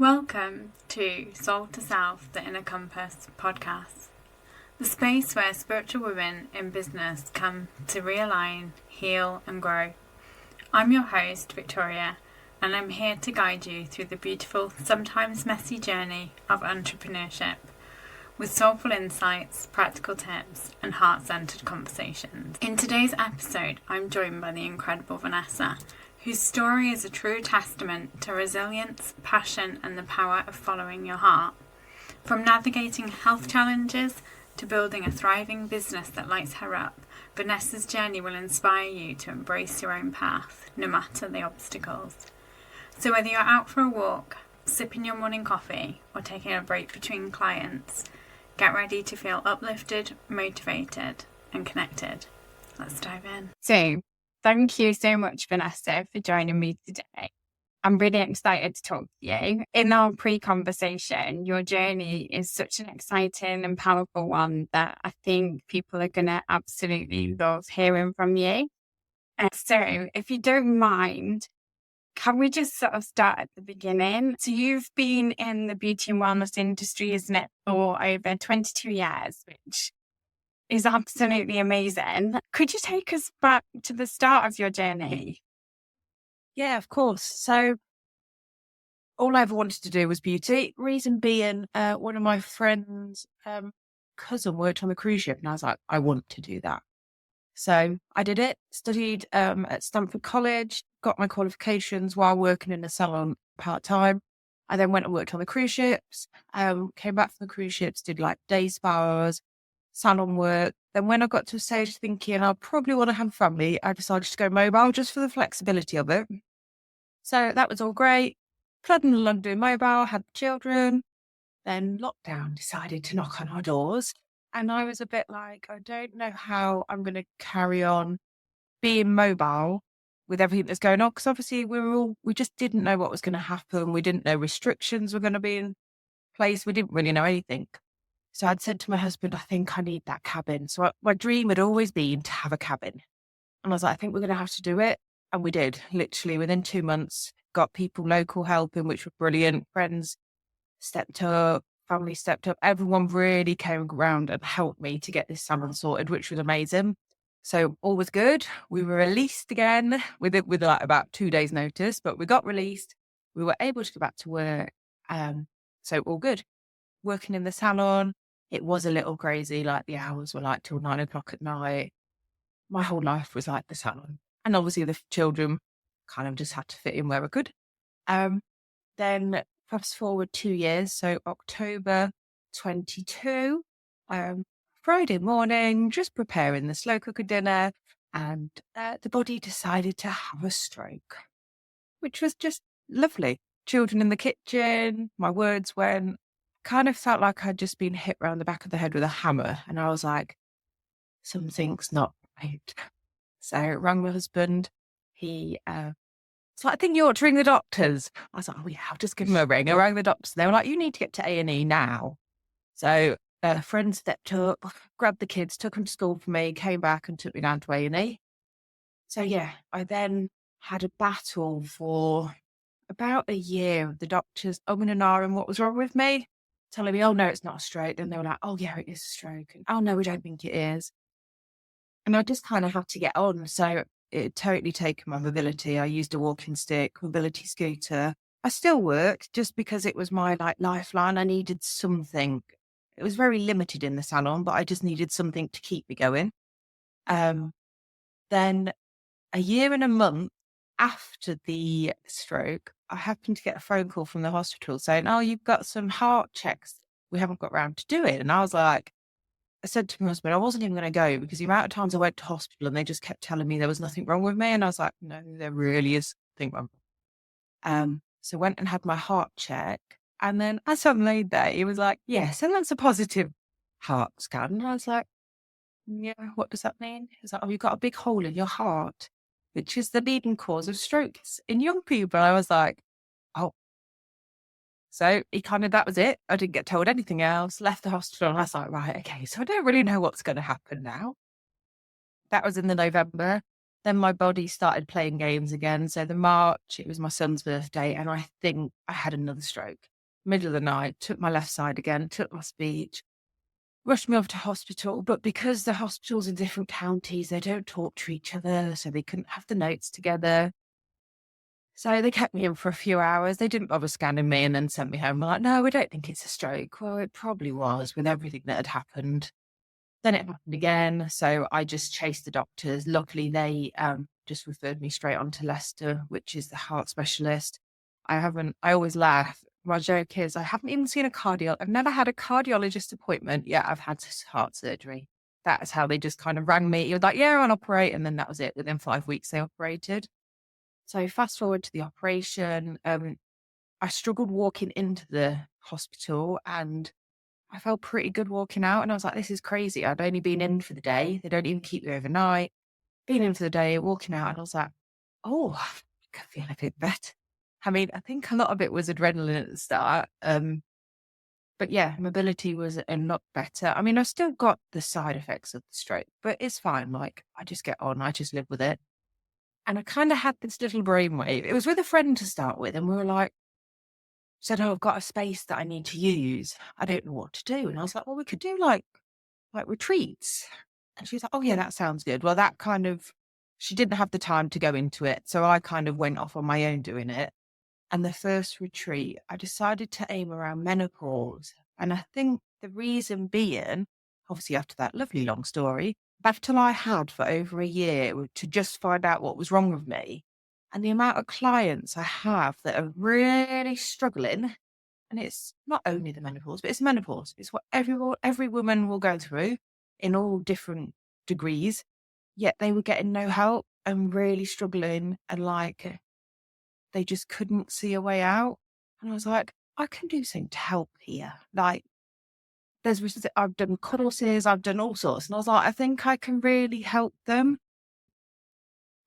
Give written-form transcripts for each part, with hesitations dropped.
Welcome to Soul to Self, the Inner Compass podcast, the space where spiritual women in business come to realign, heal, and grow. I'm your host, Victoria, and I'm here to guide you through the beautiful, sometimes messy journey of entrepreneurship with soulful insights, practical tips, and heart-centered conversations. In today's episode, I'm joined by the incredible Vanessa, whose story is a true testament to resilience, passion, and the power of following your heart. From navigating health challenges to building a thriving business that lights her up, Vanessa's journey will inspire you to embrace your own path, no matter the obstacles. So whether you're out for a walk, sipping your morning coffee, or taking a break between clients, get ready to feel uplifted, motivated, and connected. Let's dive in. So, thank you so much, Vanessa, for joining me today. I'm really excited to talk to you. In our pre-conversation, your journey is such an exciting and powerful one that I think people are going to absolutely love hearing from you. And so, if you don't mind, can we just sort of start at the beginning? So you've been in the beauty and wellness industry, isn't it, for over 22 years, which is absolutely amazing. Could you take us back to the start of your journey? Yeah, of course. So all I ever wanted to do was beauty. Reason being, one of my friends' cousin worked on the cruise ship, and I was like, I want to do that. So I did it, studied at Stanford College, got my qualifications while working in a salon part-time. I then went and worked on the cruise ships, came back from the cruise ships, did like day spas, salon work. Then when I got to a stage thinking I probably want to have a family, I decided to go mobile just for the flexibility of it. So that was all great. Plodding along doing mobile, had children. Then lockdown decided to knock on our doors. And I was a bit like, I don't know how I'm going to carry on being mobile with everything that's going on. Because obviously we just didn't know what was going to happen. We didn't know restrictions were going to be in place. We didn't really know anything. So I'd said to my husband, I think I need that cabin. So my dream had always been to have a cabin. And I was like, I think we're going to have to do it. And we did. Literally within 2 months, got people local helping, which were brilliant. Friends stepped up. Family stepped up. Everyone really came around and helped me to get this salon sorted, which was amazing. So all was good. We were released again with like about 2 days notice, but we got released. We were able to go back to work. So all good. Working in the salon, it was a little crazy. Like the hours were like till 9 o'clock at night. My whole life was like the salon. And obviously the children kind of just had to fit in where I could. Then fast forward 2 years, so October 22, Friday morning, just preparing the slow cooker dinner, and the body decided to have a stroke, which was just lovely. Children in the kitchen, my words went, kind of felt like I'd just been hit round the back of the head with a hammer. And I was like, something's not right. So I rang my husband. He so I think you ought to ring the doctors. I was like, oh yeah, I'll just give him a ring. I rang the doctors. They were like, you need to get to A&E now. So a friend stepped up, grabbed the kids, took them to school for me, came back and took me down to A&E. So yeah, I then had a battle for about a year. The doctors umming and ahhing what was wrong with me, telling me, oh no, it's not a stroke. Then they were like, oh yeah, it is a stroke. And, oh no, we don't think it is. And I just kind of had to get on. So it had totally taken my mobility. I used a walking stick, mobility scooter. I still worked just because it was my like lifeline. I needed something. It was very limited in the salon, but I just needed something to keep me going. Then a year and a month after the stroke, I happened to get a phone call from the hospital saying, oh, you've got some heart checks. We haven't got round to do it. And I was like, I said to my husband, I wasn't even going to go because the amount of times I went to hospital and they just kept telling me there was nothing wrong with me. And I was like, no, there really is something wrong. So went and had my heart check. And then as I laid there, he was like, yes, and that's a positive heart scan. And I was like, yeah, what does that mean? He was like, oh, you've got a big hole in your heart, which is the leading cause of strokes in young people. I was like, oh. So that was it. I didn't get told anything else, left the hospital. And I was like, right, okay, so I don't really know what's going to happen now. That was in the November. Then my body started playing games again. So the March, it was my son's birthday. And I think I had another stroke. middle of the night, took my left side again, took my speech, rushed me off to hospital. But because the hospitals in different counties, they don't talk to each other, so they couldn't have the notes together. So they kept me in for a few hours. They didn't bother scanning me and then sent me home. They're like, no, we don't think it's a stroke. Well, it probably was with everything that had happened. Then it happened again. So I just chased the doctors. Luckily, they just referred me straight on to Leicester, which is the heart specialist. I always laugh. My joke is I haven't even seen a I've never had a cardiologist appointment yet. I've had heart surgery. That is how they just kind of rang me. You're like, yeah, I'll operate. And then that was it. Within 5 weeks, they operated. So fast forward to the operation. I struggled walking into the hospital and I felt pretty good walking out. And I was like, this is crazy. I'd only been in for the day. They don't even keep you overnight. Being in for the day, walking out. And I was like, oh, I can feel a bit better. I mean, I think a lot of it was adrenaline at the start. But yeah, mobility was a lot better. I mean, I still got the side effects of the stroke, but it's fine. Like, I just get on. I just live with it. And I kind of had this little brainwave. It was with a friend to start with. And we were like, said, oh, I've got a space that I need to use. I don't know what to do. And I was like, well, we could do like retreats. And she was like, oh yeah, that sounds good. Well, that kind of, she didn't have the time to go into it. So I kind of went off on my own doing it. And the first retreat, I decided to aim around menopause. And I think the reason being, obviously after that lovely long story, battle I had for over a year to just find out what was wrong with me. And the amount of clients I have that are really struggling, and it's not only the menopause, but it's menopause. It's what every woman will go through in all different degrees, yet they were getting no help and really struggling and like they just couldn't see a way out. And I was like, I can do something to help here. Like I've done courses, I've done all sorts. And I was like, I think I can really help them.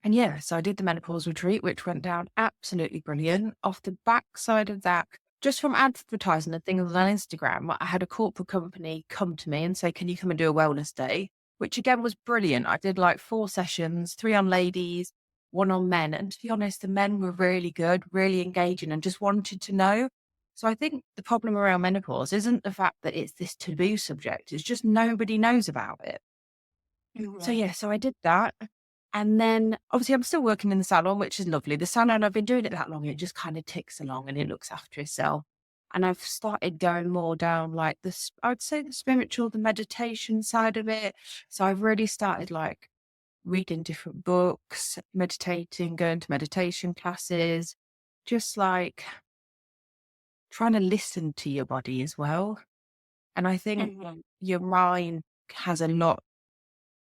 And yeah, so I did the menopause retreat, which went down absolutely brilliant. Off the backside of that, just from advertising the thing on Instagram, I had a corporate company come to me and say, can you come and do a wellness day? Which again was brilliant. I did like 4 sessions, 3 on ladies, 1 on men. And to be honest, the men were really good, really engaging and just wanted to know. So I think the problem around menopause isn't the fact that it's this taboo subject. It's just nobody knows about it. So yeah, so I did that. And then obviously I'm still working in the salon, which is lovely. The salon, I've been doing it that long, it just kind of ticks along and it looks after itself. And I've started going more down like this, I would say the spiritual, the meditation side of it. So I've really started like reading different books, meditating, going to meditation classes, just like trying to listen to your body as well. And I think your mind has a lot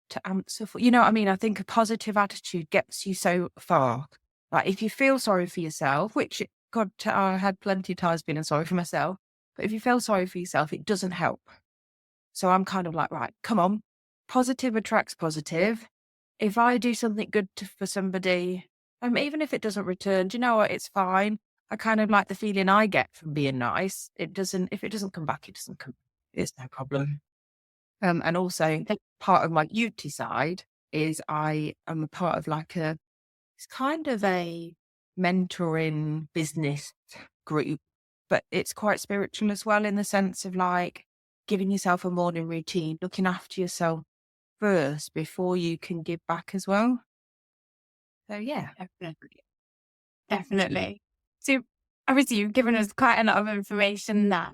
to answer for. You know what I mean? I think a positive attitude gets you so far. Like if you feel sorry for yourself, which God, I had plenty of times feeling sorry for myself, but if you feel sorry for yourself, it doesn't help. So I'm kind of like, right, come on. Positive attracts positive. If I do something good for somebody, even if it doesn't return, do you know what? It's fine. I kind of like the feeling I get from being nice. If it doesn't come back, it doesn't come. It's no problem. And also part of my beauty side is I am a part of it's kind of a mentoring business group, but it's quite spiritual as well in the sense of like giving yourself a morning routine, looking after yourself first before you can give back as well. So yeah. Definitely. So obviously you've given us quite a lot of information there.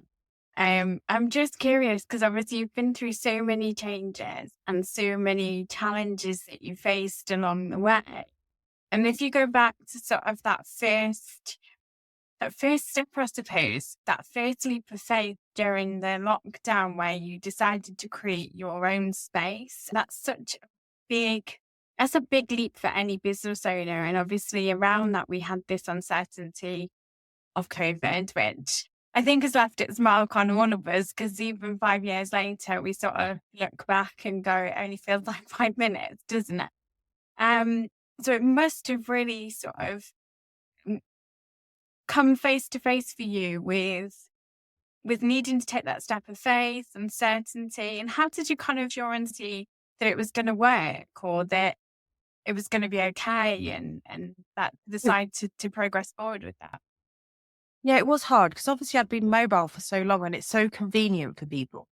I'm just curious because obviously you've been through so many changes and so many challenges that you faced along the way. And if you go back to sort of that first step, I suppose, that first leap of faith during the lockdown where you decided to create your own space, that's a big leap for any business owner. And obviously around that, we had this uncertainty of COVID, which I think has left its mark on all of us because even 5 years later, we sort of look back and go, it only feels like 5 minutes, doesn't it? So it must have really sort of come face to face for you with needing to take that step of faith and certainty. And how did you kind of guarantee that it was going to work or that it was going to be okay and that decide to progress forward with that? Yeah, it was hard because obviously I'd been mobile for so long and it's so convenient for people.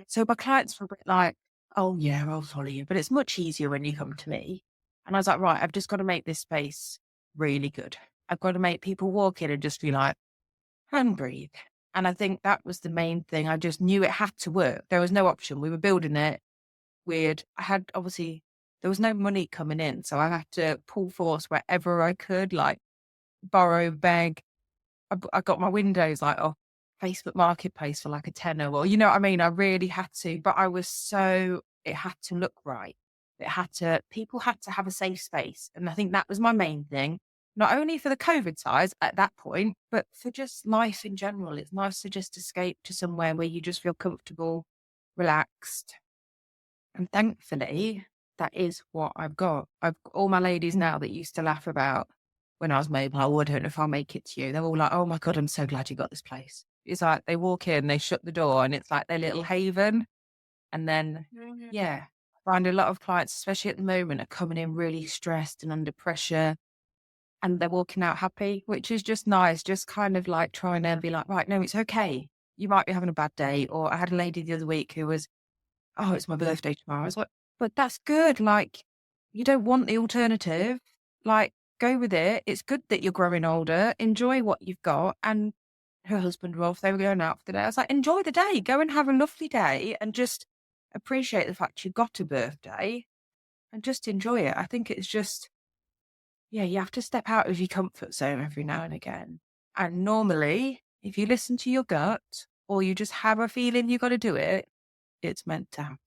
So my clients were a bit like, oh yeah, I'll follow you. But it's much easier when you come to me. And I was like, right, I've just got to make this space really good. I've got to make people walk in and just be like, and breathe. And I think that was the main thing. I just knew it had to work. There was no option. We were building it weird. I had obviously, there was no money coming in. So I had to pull force wherever I could, like borrow, beg. I got my windows like off Facebook Marketplace for like a tenner, or you know what I mean? I really had to, but I was so, it had to look right. It had to, people had to have a safe space. And I think that was my main thing, not only for the COVID size at that point, but for just life in general. It's nice to just escape to somewhere where you just feel comfortable, relaxed. And thankfully, that is what I've got. I've all my ladies now that used to laugh about when I was mobile, oh, I don't know if I'll make it to you. They're all like, oh my God, I'm so glad you got this place. It's like they walk in, they shut the door, and it's like their little haven. And then, Mhm. yeah, I find a lot of clients, especially at the moment, are coming in really stressed and under pressure, and they're walking out happy, which is just nice. Just kind of like trying to be like, right, no, it's okay. You might be having a bad day. Or I had a lady the other week who was, oh, it's my birthday tomorrow. I was like, but that's good. Like, you don't want the alternative. Like, go with it. It's good that you're growing older. Enjoy what you've got. And her husband, Rolf, they were going out for the day. I was like, enjoy the day. Go and have a lovely day and just appreciate the fact you got a birthday and just enjoy it. I think it's just, yeah, you have to step out of your comfort zone every now and again. And normally, if you listen to your gut or you just have a feeling you got to do it, it's meant to happen.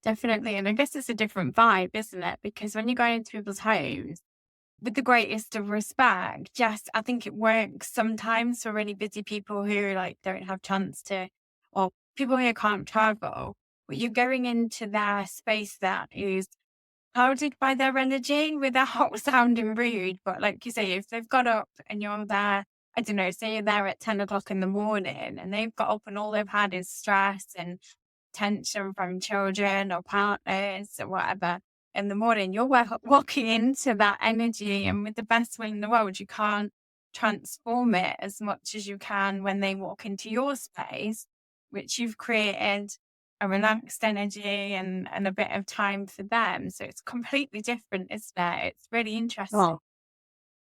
Definitely. And I guess it's a different vibe, isn't it? Because when you're going into people's homes, with the greatest of respect, yes, I think it works sometimes for really busy people who like don't have chance to, or people who can't travel. But you're going into their space that is clouded by their energy without sounding rude. But like you say, if they've got up and you're there, I don't know, say you're there at 10 o'clock in the morning and they've got up and all they've had is stress and tension from children or partners or whatever in the morning, you're walking into that energy, and with the best will in the world, you can't transform it as much as you can when they walk into your space, which you've created a relaxed energy and a bit of time for them. So it's completely different, isn't it? It's really interesting. Oh,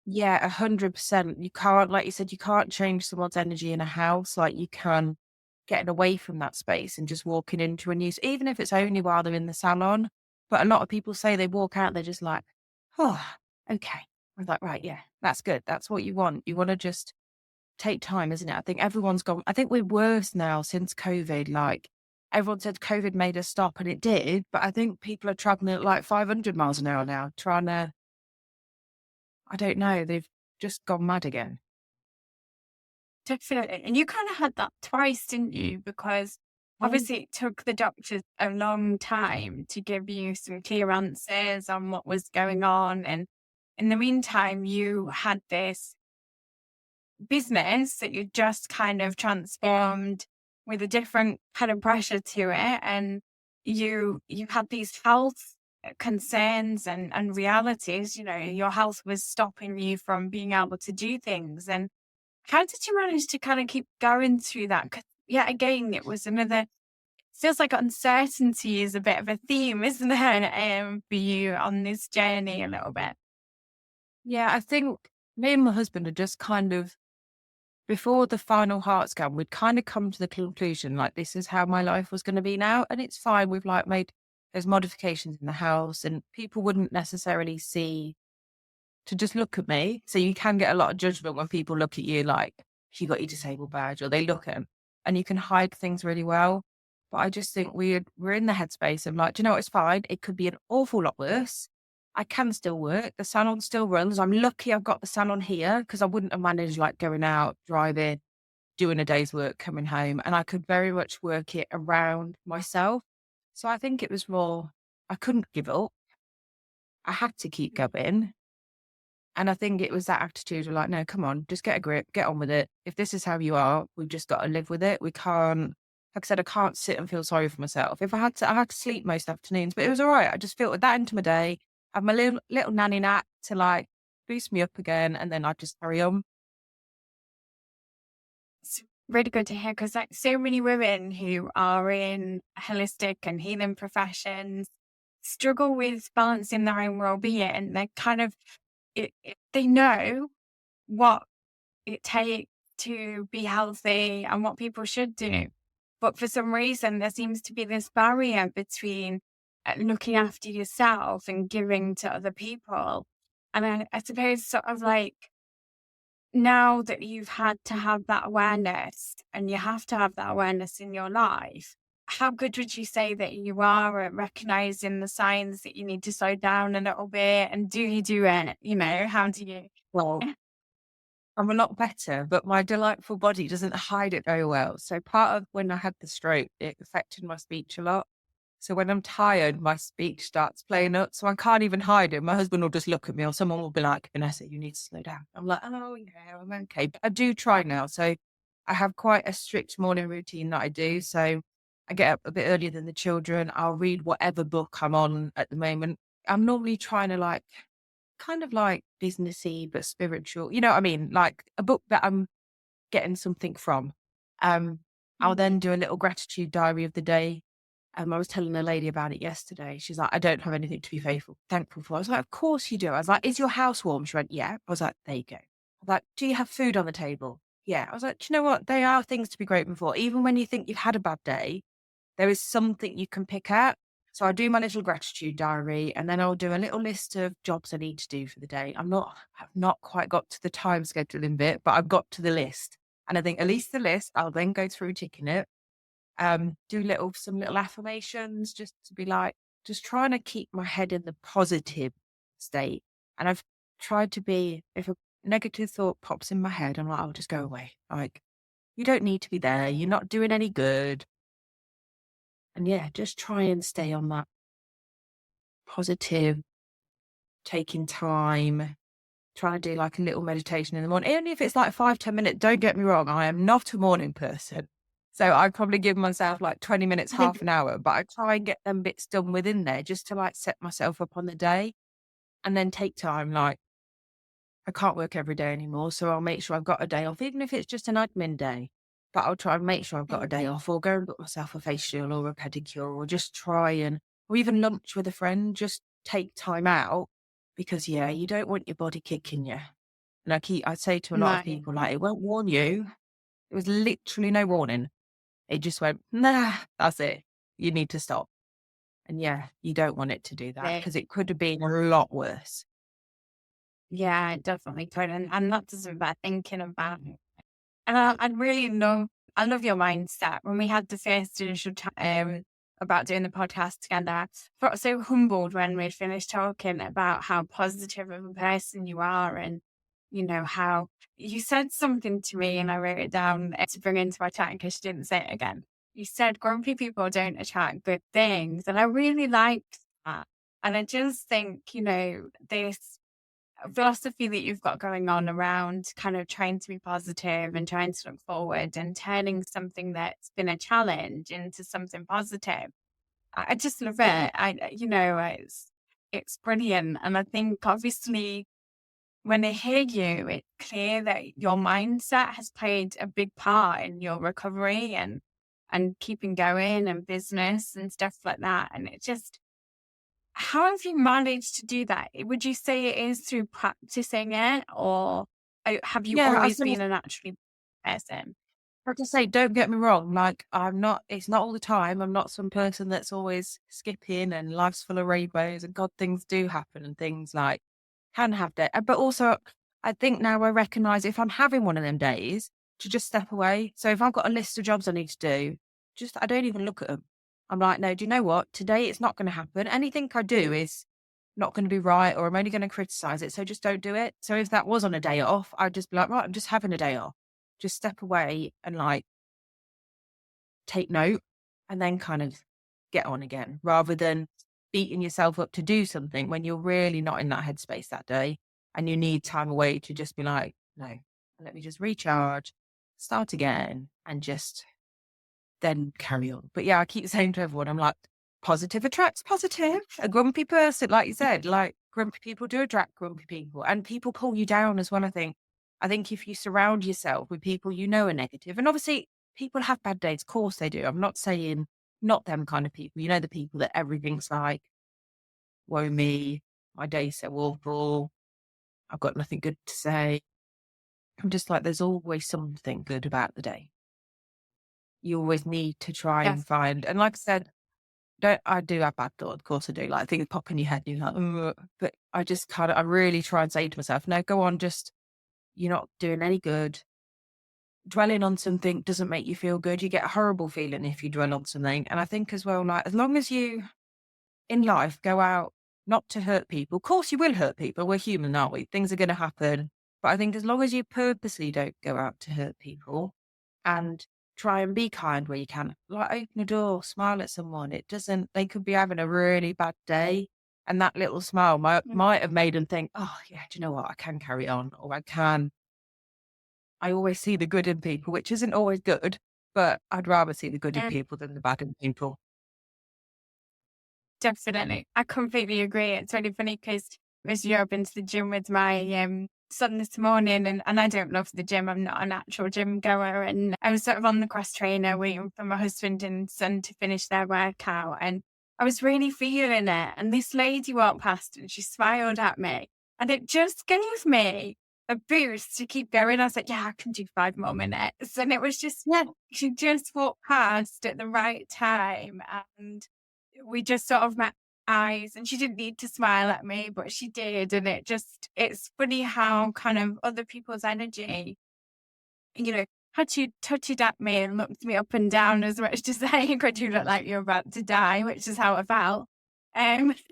yeah, 100%. You can't, like you said, you can't change someone's energy in a house like you can getting away from that space and just walking into a new, even if it's only while they're in the salon. But a lot of people say they walk out, they're just like, oh, okay. I was like, right, yeah, that's good. That's what you want. You want to just take time, isn't it? I think everyone's gone, I think we're worse now since COVID. Like everyone said COVID made us stop and it did, but I think people are traveling at like 500 miles an hour now, trying to, I don't know, they've just gone mad again. Definitely. And you kind of had that twice, didn't you? Because Mm. obviously it took the doctors a long time to give you some clear answers on what was going on. And in the meantime, you had this business that you just kind of transformed with a different kind of pressure to it. And you had these health concerns and realities, you know, your health was stopping you from being able to do things. And how did you manage to kind of keep going through that? 'Cause, yeah, again, it was another, feels like uncertainty is a bit of a theme, isn't it? For you on this journey a little bit. Yeah, I think me and my husband are just kind of, before the final heart scan, we'd kind of come to the conclusion like this is how my life was going to be now. And it's fine. We've like made those modifications in the house and people wouldn't necessarily see to just look at me. So you can get a lot of judgment when people look at you like you got your disabled badge or they look at them and you can hide things really well. But I just think we're in the headspace of like, do you know what? It's fine. It could be an awful lot worse. I can still work. The salon still runs. I'm lucky I've got the salon here because I wouldn't have managed like going out, driving, doing a day's work, coming home. And I could very much work it around myself. So I think it was more, I couldn't give up. I had to keep going. And I think it was that attitude of like, no, come on, just get a grip, get on with it. If this is how you are, we've just got to live with it. We can't, like I said, I can't sit and feel sorry for myself. If I had to sleep most afternoons, but it was all right. I just filtered that into my day. I have my little nanny nap to like boost me up again, and then I just carry on. It's really good to hear, because like so many women who are in holistic and healing professions struggle with balancing their own well-being, and they kind of they know what it takes to be healthy and what people should do, but for some reason there seems to be this barrier between looking after yourself and giving to other people. And I suppose sort of like, now that you've had to have that awareness, and you have to have that awareness in your life, how good would you say that you are at recognizing the signs that you need to slow down a little bit? And do you do it? How do you? Well, I'm a lot better, but my delightful body doesn't hide it very well. So part of when I had the stroke, it affected my speech a lot. So when I'm tired, my speech starts playing up. So I can't even hide it. My husband will just look at me, or someone will be like, Vanessa, you need to slow down. I'm like, oh, yeah, I'm okay. But I do try now. So I have quite a strict morning routine that I do. So I get up a bit earlier than the children. I'll read whatever book I'm on at the moment. I'm normally trying to kind of like businessy, but spiritual. You know what I mean? Like a book that I'm getting something from. I'll then do a little gratitude diary of the day. I was telling a lady about it yesterday. She's like, I don't have anything to be thankful for. I was like, of course you do. I was like, is your house warm? She went, yeah. I was like, there you go. I was like, do you have food on the table? Yeah. I was like, do you know what? They are things to be grateful for. Even when you think you've had a bad day, there is something you can pick at. So I do my little gratitude diary, and then I'll do a little list of jobs I need to do for the day. I've not quite got to the time scheduling bit, but I've got to the list. And I think at least the list, I'll then go through ticking it. Do some little affirmations, just to be like, just trying to keep my head in the positive state. And I've tried to be, if a negative thought pops in my head, I'm like, I'll just go away. Like, you don't need to be there. You're not doing any good. And yeah, just try and stay on that positive, taking time, try to do like a little meditation in the morning. Even if it's like 5-10 minutes, don't get me wrong, I am not a morning person. So I probably give myself like 20 minutes, half an hour, but I try and get them bits done within there just to like set myself up on the day, and then take time. Like, I can't work every day anymore, so I'll make sure I've got a day off, even if it's just an admin day. But I'll try and make sure I've got a day off, or go and book myself a facial or a pedicure, or just try or even lunch with a friend, just take time out, because yeah, you don't want your body kicking you. And I say to a lot of people, like, it won't warn you. There was literally no warning. It just went, nah, that's it. You need to stop. And yeah, you don't want it to do that, because it could have been a lot worse. Yeah, it definitely could. And that isn't bad thinking about it. And I love your mindset. When we had the first initial chat about doing the podcast together, I felt so humbled when we'd finished talking about how positive of a person you are, and how you said something to me, and I wrote it down to bring into my chat in case you didn't say it again. You said grumpy people don't attract good things, and I really liked that. And I just think, this philosophy that you've got going on around kind of trying to be positive and trying to look forward and turning something that's been a challenge into something positive. I just love it. It's brilliant. And I think obviously when I hear you, it's clear that your mindset has played a big part in your recovery and keeping going and business and stuff like that. And it just, how have you managed to do that? Would you say it is through practicing it, or have you always been a naturally person? Like I say, don't get me wrong. Like, it's not all the time. I'm not some person that's always skipping, and life's full of rainbows, and God, things do happen, and things like can have that. But also, I think now I recognize if I'm having one of them days, to just step away. So if I've got a list of jobs I need to do, I don't even look at them. I'm like, no, do you know what? Today it's not going to happen. Anything I do is not going to be right, or I'm only going to criticize it. So just don't do it. So if that was on a day off, I'd just be like, right, I'm just having a day off. Just step away and like take note, and then kind of get on again, rather than beating yourself up to do something when you're really not in that headspace that day, and you need time away to just be like, no, let me just recharge, start again, and just then carry on. But yeah, I keep saying to everyone, I'm like, positive attracts positive. A grumpy person, like you said, like grumpy people do attract grumpy people, and people pull you down as well. I think if you surround yourself with people you know are negative, and obviously people have bad days, of course they do. I'm not saying not them kind of people. You know, the people that everything's like, woe me, my day's so awful, I've got nothing good to say. I'm just like, there's always something good about the day. You always need to try and Yes. find, and like I said, I do have bad thoughts, of course I do. Like things pop in your head, you're like, "Ugh," but I really try and say to myself, no, go on, just, you're not doing any good. Dwelling on something doesn't make you feel good. You get a horrible feeling if you dwell on something. And I think as well, like, as long as you in life go out not to hurt people, of course you will hurt people. We're human, aren't we? Things are going to happen. But I think as long as you purposely don't go out to hurt people and try and be kind where you can, like open a door, smile at someone. They could be having a really bad day. And that little smile might have made them think, oh, yeah, do you know what? I can carry on, or I always see the good in people, which isn't always good, but I'd rather see the good in people than the bad in people. Definitely. I completely agree. It's really funny because I've been to the gym with my son this morning, and I don't love the gym. I'm not a natural gym goer. And I was sort of on the cross trainer waiting for my husband and son to finish their workout. And I was really feeling it. And this lady walked past and she smiled at me. And it just gave me a boost to keep going. I was like, yeah, I can do 5 more minutes. And it was just, Yeah. she just walked past at the right time. And we just sort of met eyes, and she didn't need to smile at me, but she did. And it's funny how kind of other people's energy, touched at me and looked me up and down as much to say, could you look like you're about to die, which is how I felt.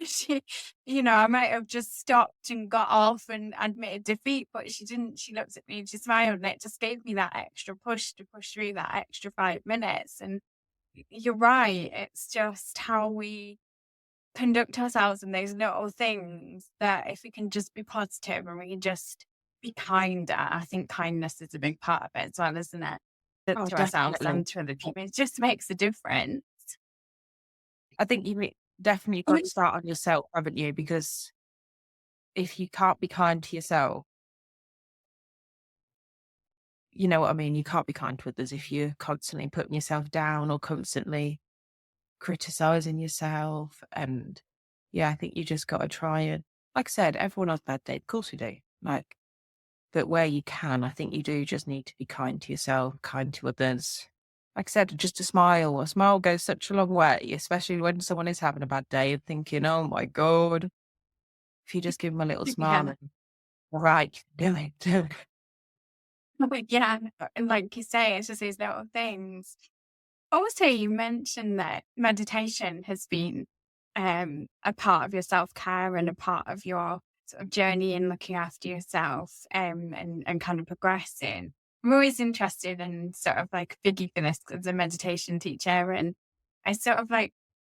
She, I might have just stopped and got off and admitted defeat, but she didn't. She looked at me and she smiled, and it just gave me that extra push to push through that extra 5 minutes. And you're right. It's just how we conduct ourselves in those little things that if we can just be positive and we can just be kinder. I think kindness is a big part of it as well, isn't it? Oh, To ourselves definitely. and to other people. It just makes a difference. I think definitely got to start on yourself, haven't you? Because if you can't be kind to yourself, you know what I mean? You can't be kind to others if you're constantly putting yourself down or constantly criticizing yourself. And yeah, I think you just got to try and, like I said, everyone has bad days. Of course we do. But where you can, I think you do just need to be kind to yourself, kind to others. Like I said, just a smile. A smile goes such a long way, especially when someone is having a bad day and thinking, oh my God, if you just give them a little smile Yeah. and, all right, do it. But yeah, and like you say, it's just these little things. Also, you mentioned that meditation has been a part of your self-care and a part of your sort of journey in looking after yourself and kind of progressing. I'm always interested in sort of like Biggie for this as a meditation teacher. And I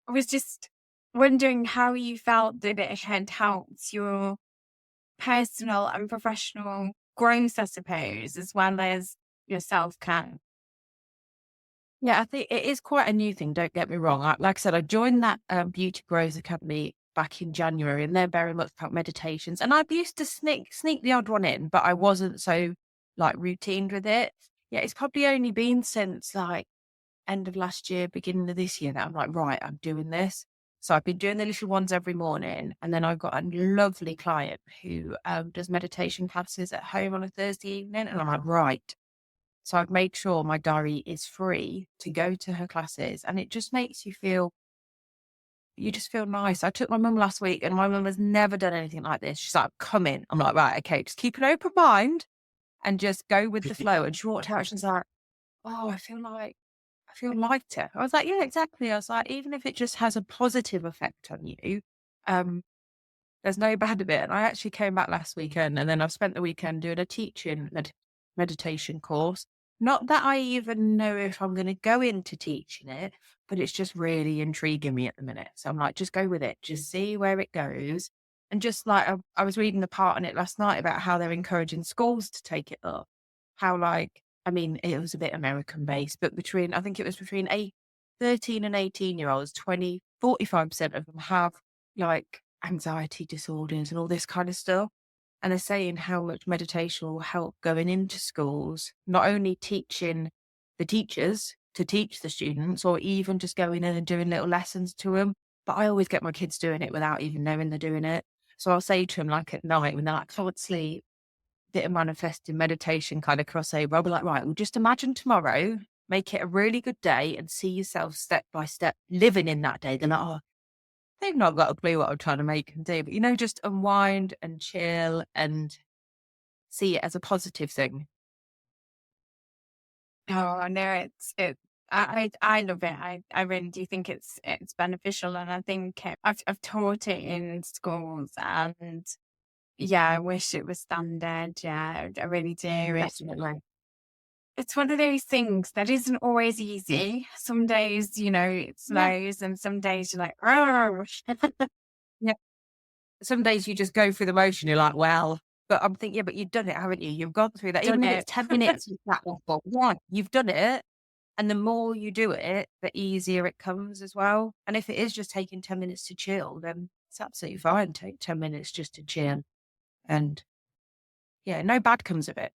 was just wondering how you felt that it had helped your personal and professional growth, I suppose, as well as your self-care. Yeah, I think it is quite a new thing. Don't get me wrong. Like I said, I joined that Beauty Growth Academy back in January, and they're very much about meditations. And I used to sneak the odd one in, but I wasn't so like routined with it. Yeah, it's probably only been since like end of last year, beginning of this year that I'm like, right, I'm doing this. So I've been doing the little ones every morning, and then I've got a lovely client who does meditation classes at home on a Thursday evening, and I'm like, right. So I've made sure my diary is free to go to her classes, and it just makes you just feel nice. I took my mum last week, and my mum has never done anything like this. She's like, come in. I'm like, right, okay, just keep an open mind and just go with the flow. And she walked out, she's like, oh, I feel lighter. I was like, yeah, exactly. I was like, even if it just has a positive effect on you, um, there's no bad of it. And I actually came back last weekend, and then I've spent the weekend doing a teaching meditation course. Not that I even know if I'm going to go into teaching it, but it's just really intriguing me at the minute. So I'm like, just go with it, just see where it goes. And just like I was reading the part on it last night about how they're encouraging schools to take it up. How I mean, it was a bit American based, but I think it was between 13 and 18-year-olds, 45% of them have like anxiety disorders and all this kind of stuff. And they're saying how much meditation will help going into schools, not only teaching the teachers to teach the students or even just going in and doing little lessons to them. But I always get my kids doing it without even knowing they're doing it. So I'll say to them, like at night when they're like, can't sleep, bit of manifesting meditation kind of crossover. I'll be like, right, well, just imagine tomorrow, make it a really good day and see yourself step by step living in that day. They're like, oh, they've not got a clue what I'm trying to make them do. But, just unwind and chill and see it as a positive thing. Oh, no, I love it. I really do think it's beneficial, and I think I've taught it in schools, and yeah, I wish it was standard. Yeah, I really do. Definitely. It's one of those things that isn't always easy. Some days, it slows, and some days you're like, oh. Yeah. Some days you just go through the motion. You're like, well, but I'm thinking, yeah, but you've done it, haven't you? You've gone through that. Even if it's 10 minutes, you've done it. And the more you do it, the easier it comes as well. And if it is just taking 10 minutes to chill, then it's absolutely fine. Take 10 minutes just to chill. And yeah, no bad comes of it.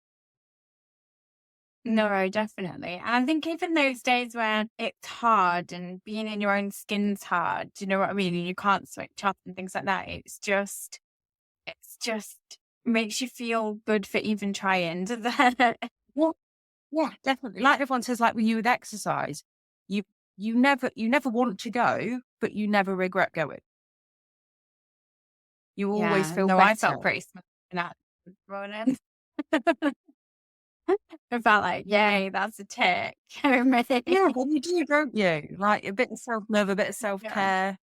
No, definitely. And I think even those days where it's hard and being in your own skin's hard, do you know what I mean? And you can't switch off and things like that. It's just makes you feel good for even trying. Well, yeah, definitely. Like everyone says, like with you with exercise, you never want to go, but you never regret going. You always feel better. I felt pretty smart this morning. I felt like, yay, that's a tick. Yeah, well, you do, don't you? Like a bit of self-love, a bit of self-care.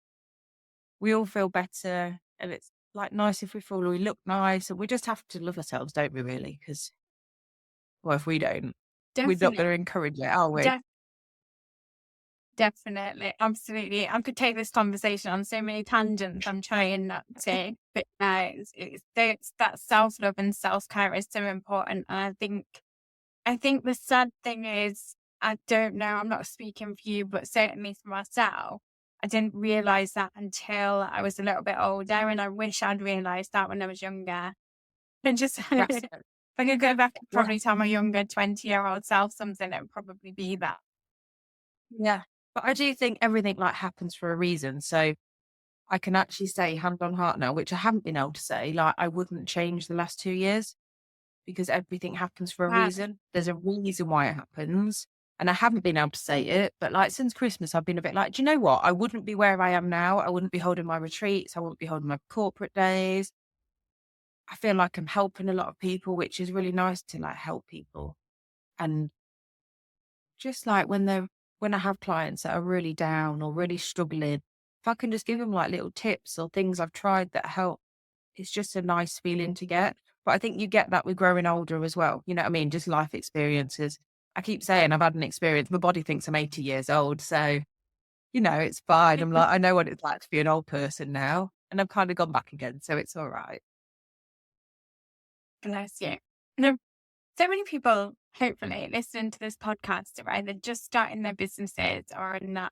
We all feel better, and it's like nice if we look nice, and we just have to love ourselves, don't we, really? Because, well, if we don't, we're not going to encourage it, are we? Definitely, absolutely. I could take this conversation on so many tangents. I'm trying not to, but it's that self-love and self-care is so important. And I think the sad thing is, I don't know, I'm not speaking for you, but certainly for myself, I didn't realize that until I was a little bit older, and I wish I'd realized that when I was younger. And just if I could go back and probably tell my younger 20-year-old self something, it would probably be that. Yeah. But I do think everything like happens for a reason. So I can actually say hand on heart now, which I haven't been able to say, like I wouldn't change the last 2 years because everything happens for a reason. There's a reason why it happens. And I haven't been able to say it, but like since Christmas, I've been a bit like, do you know what? I wouldn't be where I am now. I wouldn't be holding my retreats. I wouldn't be holding my corporate days. I feel like I'm helping a lot of people, which is really nice to like help people. And just like when I have clients that are really down or really struggling, if I can just give them like little tips or things I've tried that help, it's just a nice feeling to get. But I think you get that with growing older as well. You know what I mean? Just life experiences. I keep saying I've had an experience. My body thinks I'm 80 years old. So, it's fine. I'm like, I know what it's like to be an old person now. And I've kind of gone back again. So it's all right. Bless you. No, so many people, hopefully, listening to this podcast are either just starting their businesses or in that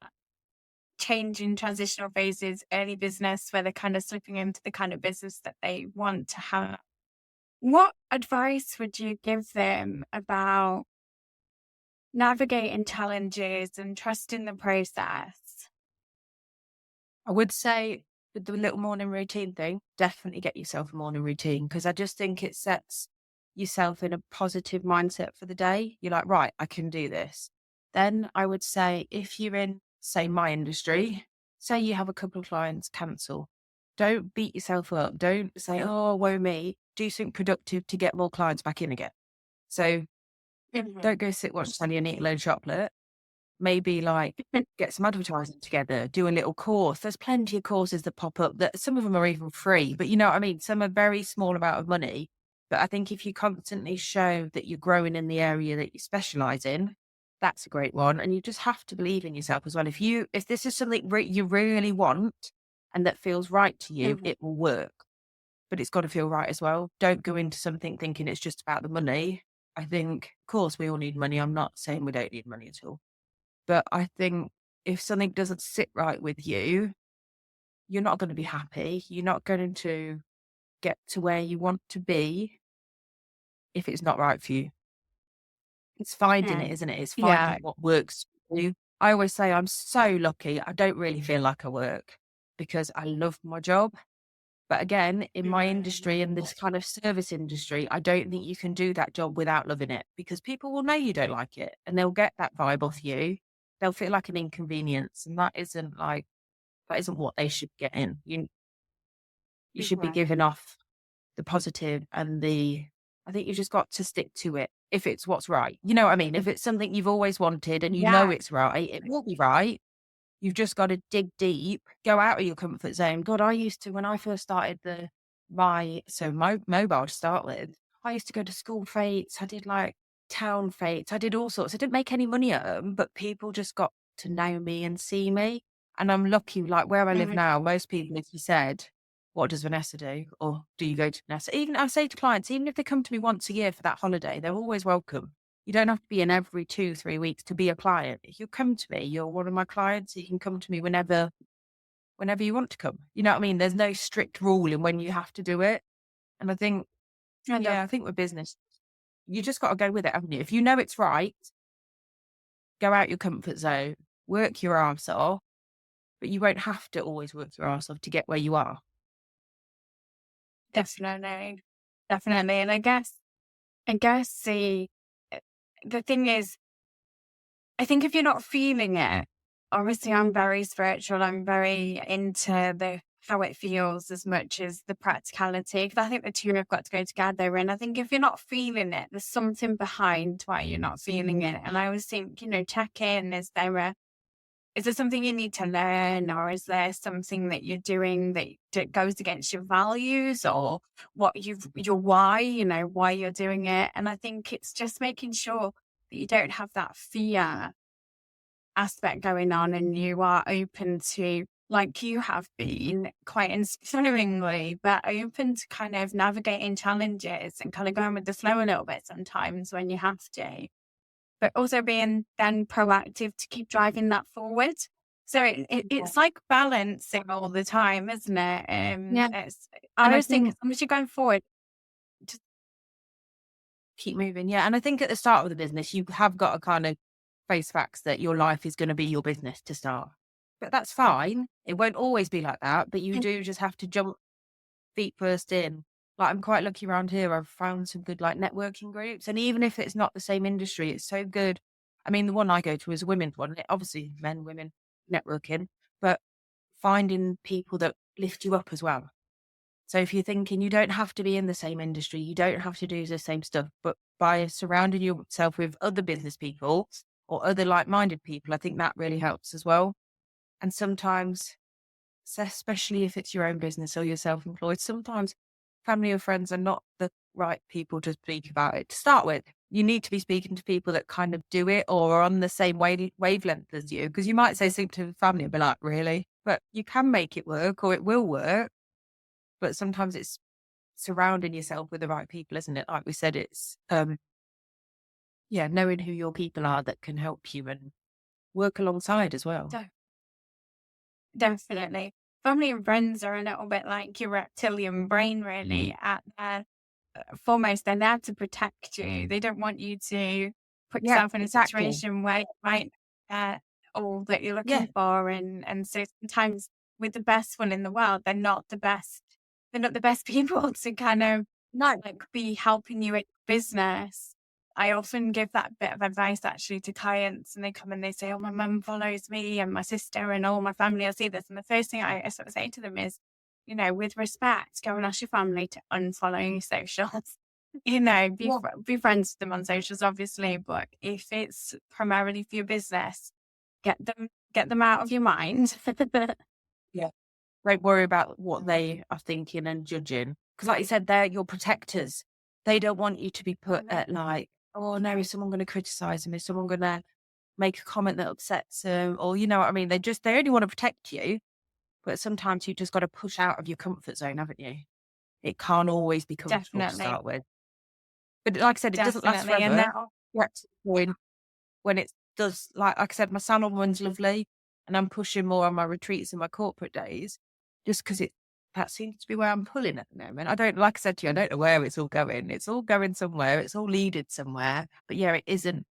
changing transitional phases, early business, where they're kind of slipping into the kind of business that they want to have. What advice would you give them about navigating challenges and trusting the process? I would say with the little morning routine thing, definitely get yourself a morning routine because I just think it sets yourself in a positive mindset for the day. You're like, right, I can do this. Then I would say if you're in, say, my industry, say you have a couple of clients cancel, don't beat yourself up. Don't say, oh, woe me. Do something productive to get more clients back in again. So don't go sit, watch telly and eat a load of chocolate. Maybe like get some advertising together, do a little course. There's plenty of courses that pop up that some of them are even free, but you know what I mean? Some are very small amount of money. But I think if you constantly show that you're growing in the area that you specialize in, that's a great one. And you just have to believe in yourself as well. If this is something you really want and that feels right to you, it will work. But it's got to feel right as well. Don't go into something thinking it's just about the money. I think, of course, we all need money. I'm not saying we don't need money at all. But I think if something doesn't sit right with you, you're not going to be happy. You're not going to get to where you want to be if it's not right for you. It's finding it, Mm. isn't it? It's Yeah. finding what works for you. I always say I'm so lucky. I don't really feel like I work because I love my job. But again, in my industry, in this kind of service industry, I don't think you can do that job without loving it, because people will know you don't like it and they'll get that vibe off you. They'll feel like an inconvenience, and that isn't what they should get in. You should be giving off the positive and I think you just got to stick to it if it's what's right. You know what I mean? If it's something you've always wanted and you know Yeah. it's right, it will be right. You've just got to dig deep, go out of your comfort zone. God, I used to, when I first started my mobile to start with, I used to go to school fetes. I did like town fetes. I did all sorts. I didn't make any money at them, but people just got to know me and see me. And I'm lucky, like where I live Mhm. now, most people, if you said, what does Vanessa do? Or do you go to Vanessa? Even I say to clients, even if they come to me once a year for that holiday, they're always welcome. You don't have to be in every 2-3 weeks to be a client. If you come to me, you're one of my clients. You can come to me whenever you want to come. You know what I mean? There's no strict rule in when you have to do it. And I think, I love. yeah, I think with business, you just got to go with it, haven't you? If you know it's right, go out your comfort zone, work your arse off, but you won't have to always work your arse off to get where you are. Definitely. Definitely. And I guess the thing is, I think if you're not feeling it, obviously I'm very spiritual. I'm very into the how it feels as much as the practicality, because I think the two have got to go together. And I think if you're not feeling it, there's something behind why you're not feeling it. And I always think, check in. Is there something you need to learn, or is there something that you're doing that goes against your values, or your why, why you're doing it? And I think it's just making sure that you don't have that fear aspect going on, and you are open to, like you have been quite inspiringly, but open to kind of navigating challenges and kind of going with the flow a little bit sometimes when you have to, but also being then proactive to keep driving that forward. So it's like balancing all the time, isn't it? Yeah. I And I always think think as long as you're going forward, just keep moving. Yeah. And I think at the start of the business, you have got to kind of face facts that your life is going to be your business to start. But that's fine. It won't always be like that. But you do just have to jump feet first in. Like, I'm quite lucky around here. I've found some good like networking groups. And even if it's not the same industry, it's so good. I mean, the one I go to is a women's one. Obviously, men, women networking, but finding people that lift you up as well. So if you're thinking you don't have to be in the same industry, you don't have to do the same stuff, but by surrounding yourself with other business people or other like-minded people, I think that really helps as well. And sometimes, especially if it's your own business or you're self-employed, sometimes family or friends are not the right people to speak about it to start with. You need to be speaking to people that kind of do it or are on the same wavelength as you, because you might say something to family and be like, really? But you can make it work, or it will work. But sometimes it's surrounding yourself with the right people, isn't it? Like we said, it's yeah, knowing who your people are that can help you and work alongside as well. de- definitely. Family and friends are a little bit like your reptilian brain, really. At their foremost, they're there to protect you. They don't want you to put Yeah, yourself in a exactly. situation where you might get all that you're Yeah, looking for. And so sometimes with the best one in the world, they're not the best. They're not the best people to kind of no, like be helping you in business. I often give that bit of advice actually to clients, and they come and they say, "Oh, my mum follows me and my sister and all my family will see this." And the first thing I sort of say to them is, with respect, go and ask your family to unfollow your socials. yeah, Be friends with them on socials, obviously, but if it's primarily for your business, get them out of your mind. yeah. Don't worry about what they are thinking and judging. Because like you said, they're your protectors. They don't want you to be put at like, oh no, is someone going to criticize them? Is someone going to make a comment that upsets them? Or you know what I mean? They only want to protect you. But sometimes you just got to push out of your comfort zone, haven't you? It can't always be comfortable to Definitely, start with. But like I said, it doesn't last definitely, and forever. that You're at the point when it does, like I said, my salon runs lovely and I'm pushing more on my retreats and my corporate days. just because that seems to be where I'm pulling at the moment. I don't, like I said to you, I don't know where it's all going. It's all going somewhere. It's all leaded somewhere. But yeah, it isn't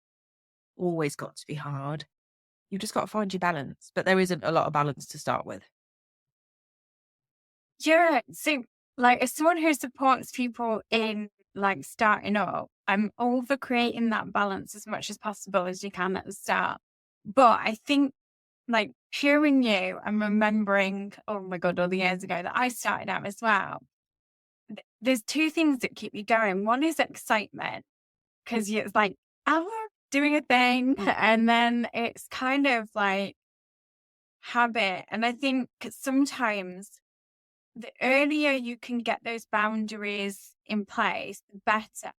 always got to be hard. You've just got to find your balance. But there isn't a lot of balance to start with. Yeah. So, like, as someone who supports people in like starting up, I'm all for creating that balance as much as possible as you can at the start. But I think, like, hearing you and remembering, oh my God, all the years ago that I started out as well, there's two things that keep you going. One is excitement, because it's like, I'm doing a thing. And then it's kind of like habit. And I think sometimes the earlier you can get those boundaries in place, the better.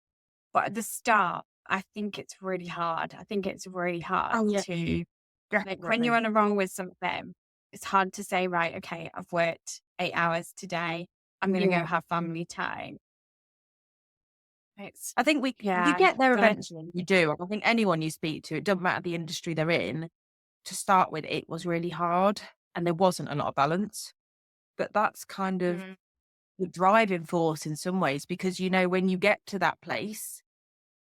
But at the start, I think it's really hard. I think it's really hard Oh, yeah. to, like, when Definitely. you're on a roll with something, it's hard to say, right, okay, I've worked 8 hours today. I'm going to go have family time. I think you Yeah, get there but eventually. You do. I think anyone you speak to, it doesn't matter the industry they're in, to start with, it was really hard and there wasn't a lot of balance. But that's kind of the driving force in some ways, because, you know, when you get to that place,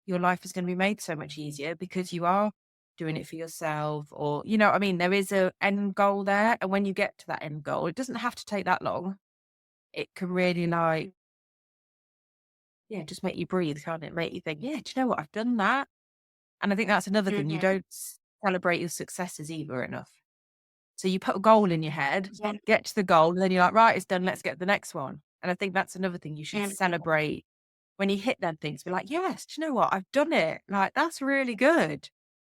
your life is going to be made so much easier because you are doing it for yourself, or, you know what I mean? There is a end goal there. And when you get to that end goal, it doesn't have to take that long. It can really, like, yeah, just make you breathe, can't it? Make you think, yeah, do you know what? I've done that. And I think that's another thing. You don't celebrate your successes either enough. So you put a goal in your head, get to the goal, and then you're like, right, it's done. Let's get to the next one. And I think that's another thing you should celebrate when you hit them things. Be like, yes, do you know what? I've done it. Like, that's really good.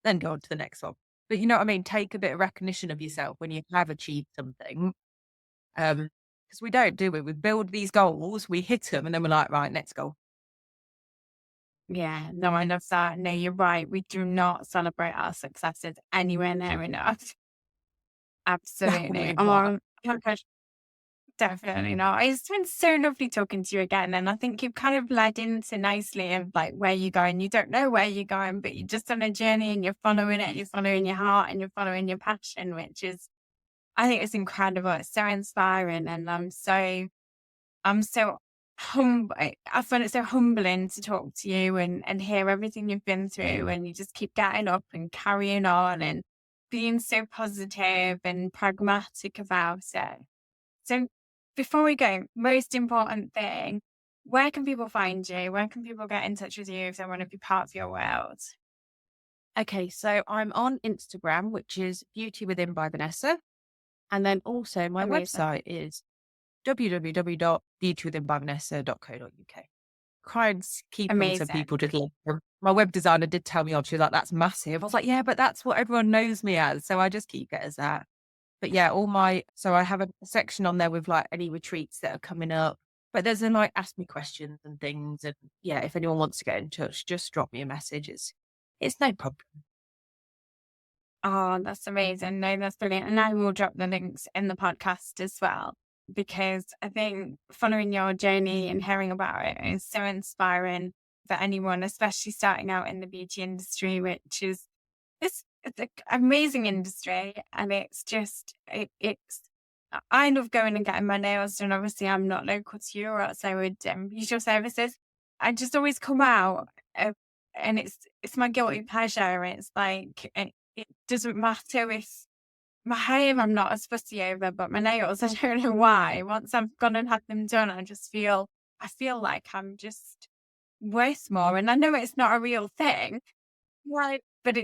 Then go on to the next one. But you know what I mean? Take a bit of recognition of yourself when you have achieved something. Because we don't do it. We build these goals, we hit them, and then we're like, right, next goal. yeah, no, I love that. No, you're right. We do not celebrate our successes anywhere near enough. Absolutely. Definitely not. Oh my gosh, definitely not. It's been so lovely talking to you again. And I think you've kind of led into nicely of like where you're going. You don't know where you're going, but you're just on a journey and you're following it. You're following your heart and you're following your passion, which is, I think it's incredible. It's so inspiring. And I'm so humble. I find it so humbling to talk to you and hear everything you've been through, and you just keep getting up and carrying on and being so positive and pragmatic about it. So before we go, most important thing, where can people find you? Where can people get in touch with you if they want to be part of your world? Okay, so I'm on Instagram, which is Beauty Within by Vanessa. And then also my Amazing. website is www.beautywithinbyvanessa.co.uk. Try and keep them so Amazing. people just love them. My web designer did tell me off. She was like, that's massive. I was like, yeah, but that's what everyone knows me as. So I just keep it as that. But yeah, so I have a section on there with like any retreats that are coming up. But there's like ask me questions and things. And yeah, if anyone wants to get in touch, just drop me a message. It's no problem. Oh, that's amazing. No, that's brilliant. And I will drop the links in the podcast as well, because I think following your journey and hearing about it is so inspiring for anyone, especially starting out in the beauty industry, which is it's an amazing industry. And it's just, I love going and getting my nails done. Obviously, I'm not local to you, or else I would use your services. I just always come out and it's my guilty pleasure. It's like, it doesn't matter if my hair I'm not as fussy over, but my nails, I don't know why. Once I've gone and had them done, I feel like I'm just worth more. And I know it's not a real thing, right? But I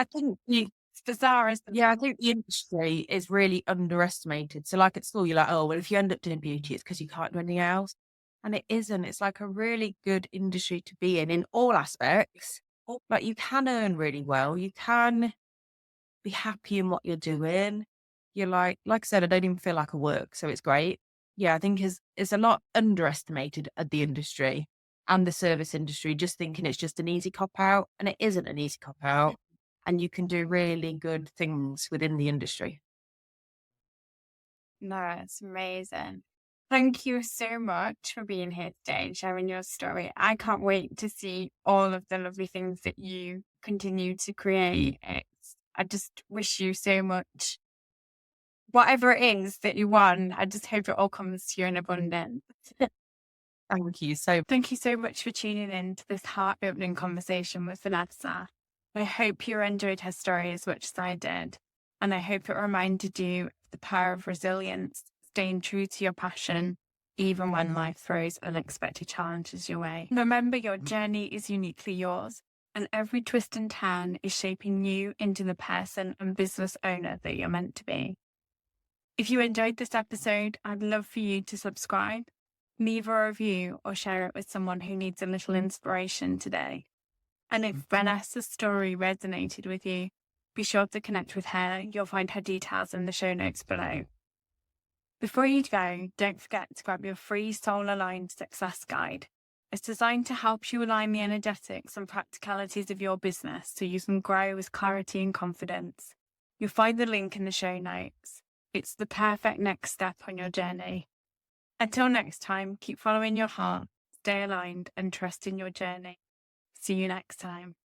think it's bizarre, isn't it? yeah, I think the industry is really underestimated. So like at school, you're like, oh, well, if you end up doing beauty, it's because you can't do anything else. And it isn't. It's like a really good industry to be in all aspects. Like you can earn really well. You can be happy in what you're doing. You're like I said, I don't even feel like I work. So it's great. Yeah, I think it's a lot underestimated at the industry and the service industry, just thinking it's just an easy cop out. And it isn't an easy cop out. And you can do really good things within the industry. No, it's amazing. Thank you so much for being here today and sharing your story. I can't wait to see all of the lovely things that you continue to create. I just wish you so much whatever it is that you want, I just hope it all comes to you in abundance. Thank you so much for tuning in to this heart-opening conversation with Vanessa. I hope you enjoyed her story as much as I did, and I hope it reminded you of the power of resilience, staying true to your passion, even when life throws unexpected challenges your way. Remember, your journey is uniquely yours, and every twist and turn is shaping you into the person and business owner that you're meant to be. If you enjoyed this episode, I'd love for you to subscribe, leave a review, or share it with someone who needs a little inspiration today. And if Vanessa's story resonated with you, be sure to connect with her. You'll find her details in the show notes below. Before you go, don't forget to grab your free Soul Aligned Success Guide. It's designed to help you align the energetics and practicalities of your business so you can grow with clarity and confidence. You'll find the link in the show notes. It's the perfect next step on your journey. Until next time, keep following your heart, stay aligned, and trust in your journey. See you next time.